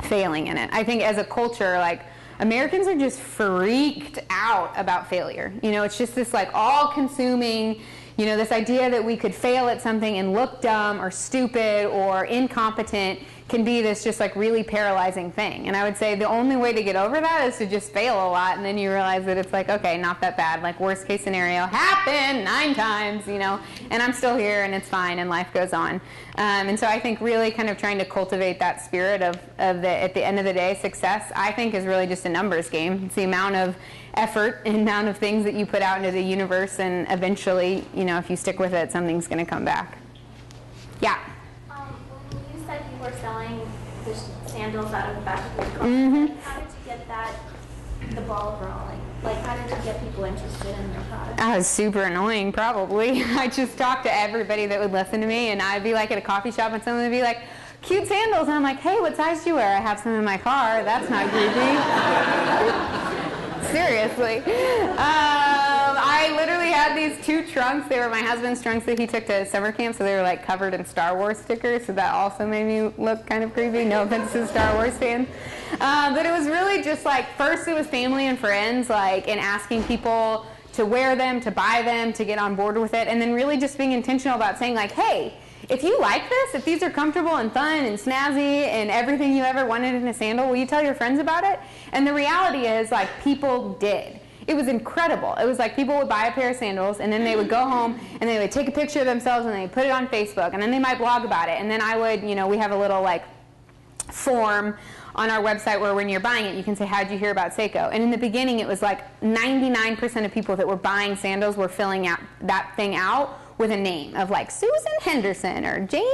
failing in it. I think as a culture, like, Americans are just freaked out about failure. You know, it's just this like all-consuming, you know, this idea that we could fail at something and look dumb or stupid or incompetent can be this just like really paralyzing thing. And I would say the only way to get over that is to just fail a lot, and then you realize that it's like, okay, not that bad. Like, worst case scenario happened 9 times, you know, and I'm still here and it's fine and life goes on. And so I think really kind of trying to cultivate that spirit of at the end of the day, success, I think, is really just a numbers game. It's the amount of effort and amount of things that you put out into the universe, and eventually, you know, if you stick with it, something's going to come back. Yeah. When you said you were selling the sandals out of the back of your car, how did you get the ball rolling? Like, how did you get people interested in your product? That was super annoying, probably. I just talked to everybody that would listen to me, and I'd be like at a coffee shop and someone would be like, cute sandals, and I'm like, hey, what size do you wear? I have some in my car. That's not creepy. Seriously. I literally had these 2 trunks. They were my husband's trunks that he took to summer camp, so they were like covered in Star Wars stickers, so that also made me look kind of creepy. No offense to Star Wars fans. But it was really just like, first it was family and friends, like, and asking people to wear them, to buy them, to get on board with it, and then really just being intentional about saying like, hey, if you like this, if these are comfortable and fun and snazzy and everything you ever wanted in a sandal, will you tell your friends about it? And the reality is, like, people did. It was incredible. It was like people would buy a pair of sandals, and then they would go home and they would take a picture of themselves and they would put it on Facebook, and then they might blog about it. And then I would, you know, we have a little like form on our website where when you're buying it, you can say, how'd you hear about Sseko? And in the beginning, it was like 99% of people that were buying sandals were filling out that thing out with a name of like Susan Henderson or Jamie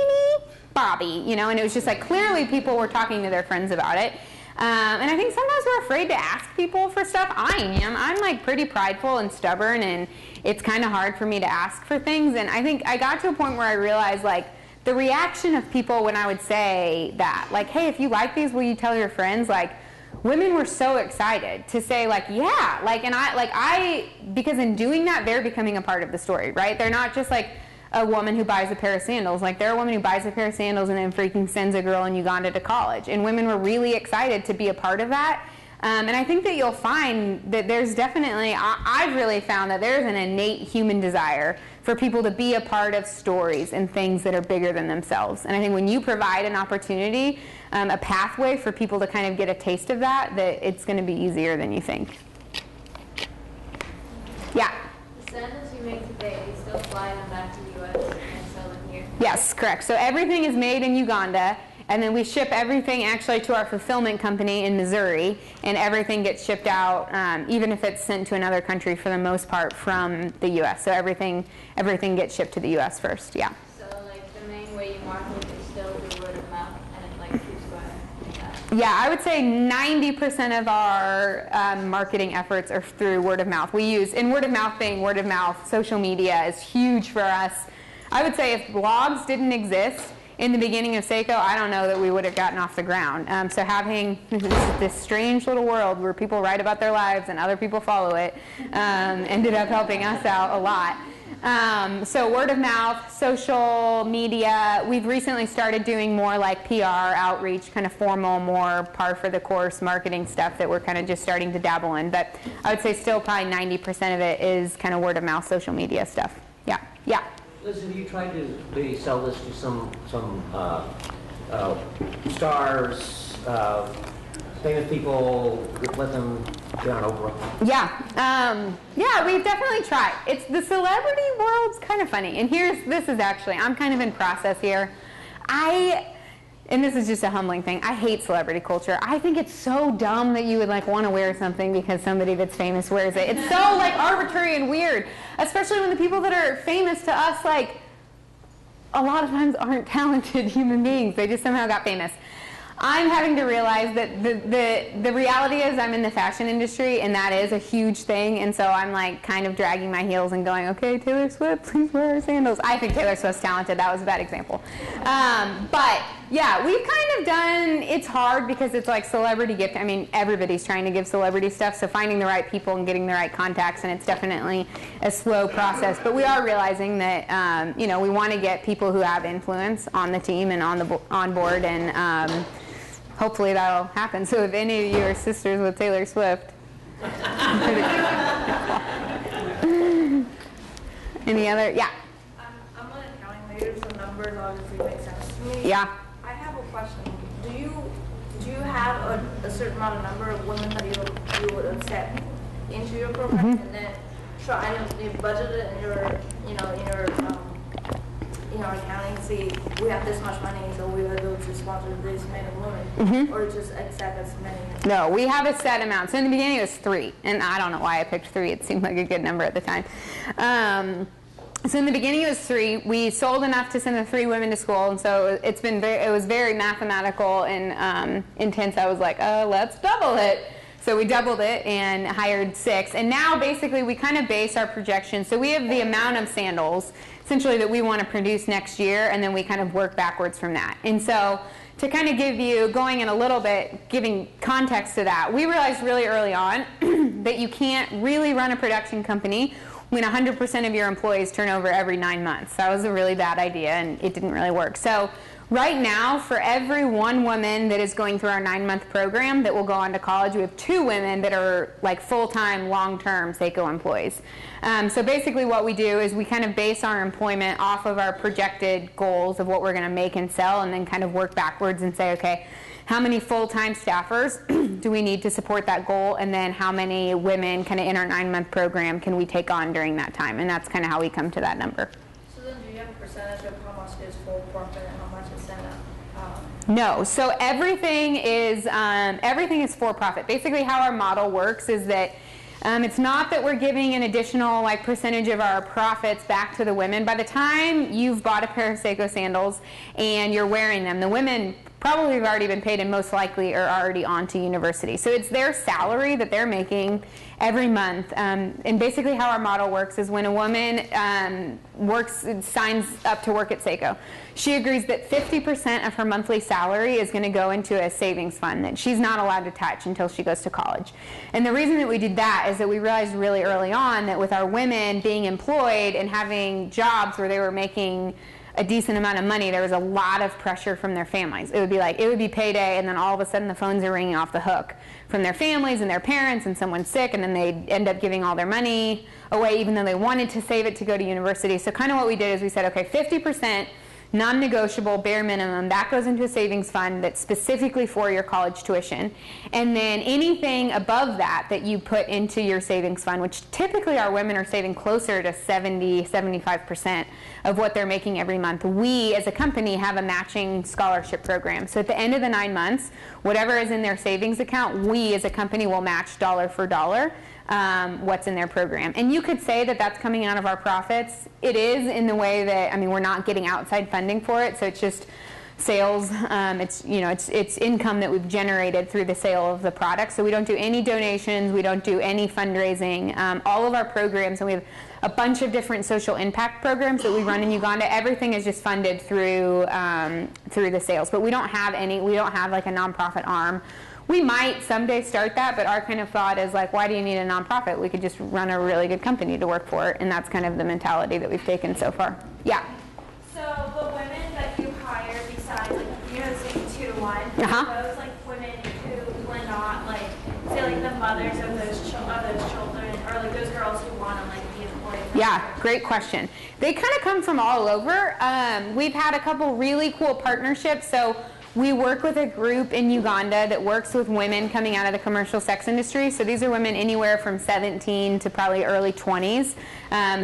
Bobby, you know, and it was just like clearly people were talking to their friends about it. And I think sometimes we're afraid to ask people for stuff. I am. I'm like pretty prideful and stubborn, and it's kind of hard for me to ask for things. And I think I got to a point where I realized like the reaction of people when I would say that, like, hey, if you like these, will you tell your friends? Like, women were so excited to say like, yeah, like, and I because in doing that, they're becoming a part of the story, right? They're not just like a woman who buys a pair of sandals. Like, they're a woman who buys a pair of sandals and then freaking sends a girl in Uganda to college. And women were really excited to be a part of that. And I think that you'll find that there's definitely, I've really found that there's an innate human desire for people to be a part of stories and things that are bigger than themselves. And I think when you provide an opportunity, a pathway for people to kind of get a taste of that, that it's going to be easier than you think. Yeah? The sandals you make today, you still fly them back to the U.S. and sell them here? Yes, correct. So everything is made in Uganda, and then we ship everything actually to our fulfillment company in Missouri, and everything gets shipped out, even if it's sent to another country for the most part from the U.S. So everything gets shipped to the U.S. first, yeah. So like the main way you market is still through word of mouth, and it like keeps going like that? Yeah, I would say 90% of our marketing efforts are through word of mouth. We use, and word of mouth, social media is huge for us. I would say if blogs didn't exist in the beginning of Sseko, I don't know that we would have gotten off the ground. So having this strange little world where people write about their lives and other people follow it ended up helping us out a lot. So word of mouth, social media. We've recently started doing more like PR outreach, kind of formal, more par for the course marketing stuff that we're kind of just starting to dabble in. But I would say still probably 90% of it is kind of word of mouth, social media stuff. Yeah, yeah. Liz, have you tried to maybe sell this to some stars, famous people, let them get on Oprah? Yeah, yeah, we've definitely tried. It's the celebrity world's kind of funny, and this is actually, I'm kind of in process here. And this is just a humbling thing, I hate celebrity culture. I think it's so dumb that you would like want to wear something because somebody that's famous wears it. It's so like arbitrary and weird, especially when the people that are famous to us like a lot of times aren't talented human beings. They just somehow got famous. I'm having to realize that the reality is I'm in the fashion industry, and that is a huge thing, and so I'm like kind of dragging my heels and going, okay, Taylor Swift, please wear her sandals. I think Taylor Swift's talented. That was a bad example. But Yeah, we've kind of done, it's hard because it's like celebrity gift. I mean, everybody's trying to give celebrity stuff, so finding the right people and getting the right contacts, and it's definitely a slow process. But we are realizing that, you know, we want to get people who have influence on the team and on board, and hopefully that'll happen. So if any of you are sisters with Taylor Swift, any other, yeah. I'm an accounting major, so numbers obviously make sense to me. Yeah. I have a question. Do you have a certain amount of number of women that you would accept into your program, and then try to budget it in your accounting? See, we have this much money, so we are able to sponsor this many women, or just accept as many? No, we have a set amount. So in the beginning it was 3, and I don't know why I picked 3. It seemed like a good number at the time. So in the beginning it was 3. We sold enough to send the 3 women to school, and so it was very mathematical and intense. I was like, let's double it. So we doubled it and hired 6. And now basically we kind of base our projections. So we have the amount of sandals essentially that we want to produce next year, and then we kind of work backwards from that. And so to kind of give you, going in a little bit, giving context to that, we realized really early on that you can't really run a production company when 100% of your employees turn over every 9 months. That was a really bad idea, and it didn't really work. So right now, for every 1 woman that is going through our 9-month program that will go on to college, we have 2 women that are like full-time, long-term Sseko employees. So basically what we do is we kind of base our employment off of our projected goals of what we're going to make and sell, and then kind of work backwards and say, okay, how many full-time staffers do we need to support that goal, and then how many women kind of in our 9-month program can we take on during that time, and that's kind of how we come to that number. So then do you have a percentage of how much is full profit and how much is sent out? No, so everything is for profit. Basically how our model works is that it's not that we're giving an additional like percentage of our profits back to the women. By the time you've bought a pair of Sseko sandals and you're wearing them, the women probably have already been paid and most likely are already on to university. So it's their salary that they're making every month. And basically how our model works is when a woman signs up to work at Sseko, she agrees that 50% of her monthly salary is going to go into a savings fund that she's not allowed to touch until she goes to college. And the reason that we did that is that we realized really early on that with our women being employed and having jobs where they were making a decent amount of money, there was a lot of pressure from their families. It would be payday, and then all of a sudden the phones are ringing off the hook from their families and their parents, and someone's sick, and then they end up giving all their money away even though they wanted to save it to go to university. So kind of what we did is we said, okay, 50% non-negotiable, bare minimum, that goes into a savings fund that's specifically for your college tuition. And then anything above that that you put into your savings fund, which typically our women are saving closer to 70-75% of what they're making every month, we as a company have a matching scholarship program. So at the end of the 9 months, whatever is in their savings account, we as a company will match dollar for dollar what's in their program. And you could say that that's coming out of our profits. It is, in the way that, I mean, we're not getting outside funding for it, so it's just sales. It's income that we've generated through the sale of the product. So we don't do any donations, we don't do any fundraising. All of our programs, and we have a bunch of different social impact programs that we run in Uganda. Everything is just funded through the sales. But we don't have like a nonprofit arm. We might someday start that, but our kind of thought is like, why do you need a nonprofit? We could just run a really good company to work for, and that's kind of the mentality that we've taken so far. Yeah. So the women that you hire, besides like saying 2-to-1, those like women who were not like, say like the mothers of those children, or like those girls who want to like be employed. Yeah, great question. They kind of come from all over. We've had a couple really cool partnerships. So we work with a group in Uganda that works with women coming out of the commercial sex industry. So these are women anywhere from 17 to probably early 20s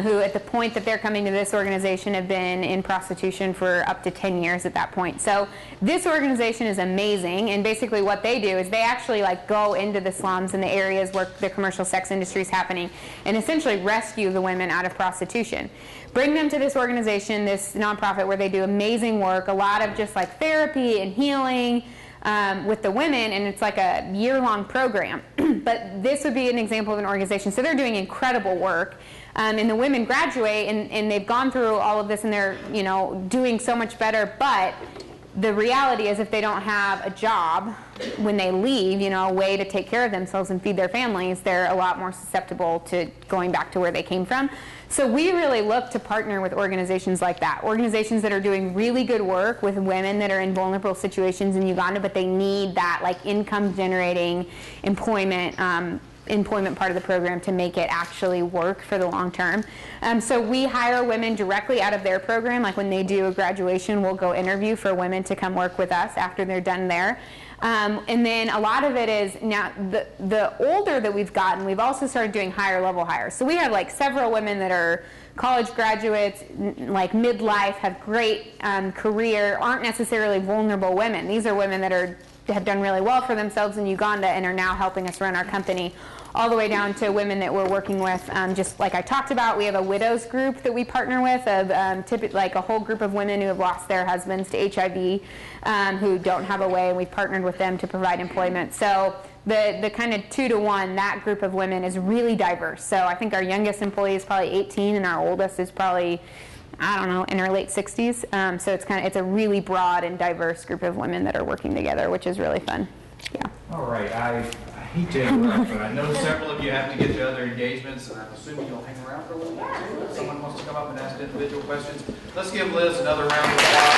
who at the point that they're coming to this organization have been in prostitution for up to 10 years at that point. So this organization is amazing, and basically what they do is they actually like go into the slums and the areas where the commercial sex industry is happening and essentially rescue the women out of prostitution. Bring them to this organization, this nonprofit, where they do amazing work, a lot of just like therapy and healing with the women, and it's like a year-long program. But this would be an example of an organization. So they're doing incredible work, and the women graduate, and they've gone through all of this, and they're doing so much better. But the reality is if they don't have a job when they leave, you know, a way to take care of themselves and feed their families, they're a lot more susceptible to going back to where they came from. So we really look to partner with organizations like that, organizations that are doing really good work with women that are in vulnerable situations in Uganda, but they need that like income generating employment part of the program to make it actually work for the long term. So we hire women directly out of their program. Like when they do a graduation, we'll go interview for women to come work with us after they're done there. And then a lot of it is now the older that we've gotten, we've also started doing higher level hires. So we have like several women that are college graduates, like midlife, have great career, aren't necessarily vulnerable women. These are women that have done really well for themselves in Uganda and are now helping us run our company, all the way down to women that we're working with. Just like I talked about, we have a widows group that we partner with of like a whole group of women who have lost their husbands to HIV, who don't have a way, and we've partnered with them to provide employment. So the kind of 2-to-1, that group of women is really diverse. So I think our youngest employee is probably 18 and our oldest is probably, I don't know, in her late 60s. So it's a really broad and diverse group of women that are working together, which is really fun. Yeah. All right. I hate to interrupt, but I know several of you have to get to other engagements, and I'm assuming you'll hang around for a little bit too. If someone wants to come up and ask individual questions, let's give Liz another round of applause.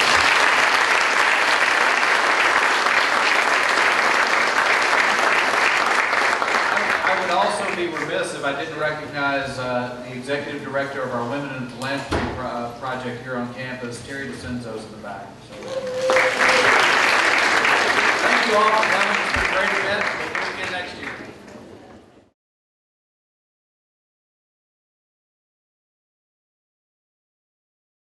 I would also be remiss if I didn't recognize the executive director of our Women in Philanthropy project here on campus, Terry DeCenzo's in the back. So, thank you all for coming. It's been a great event.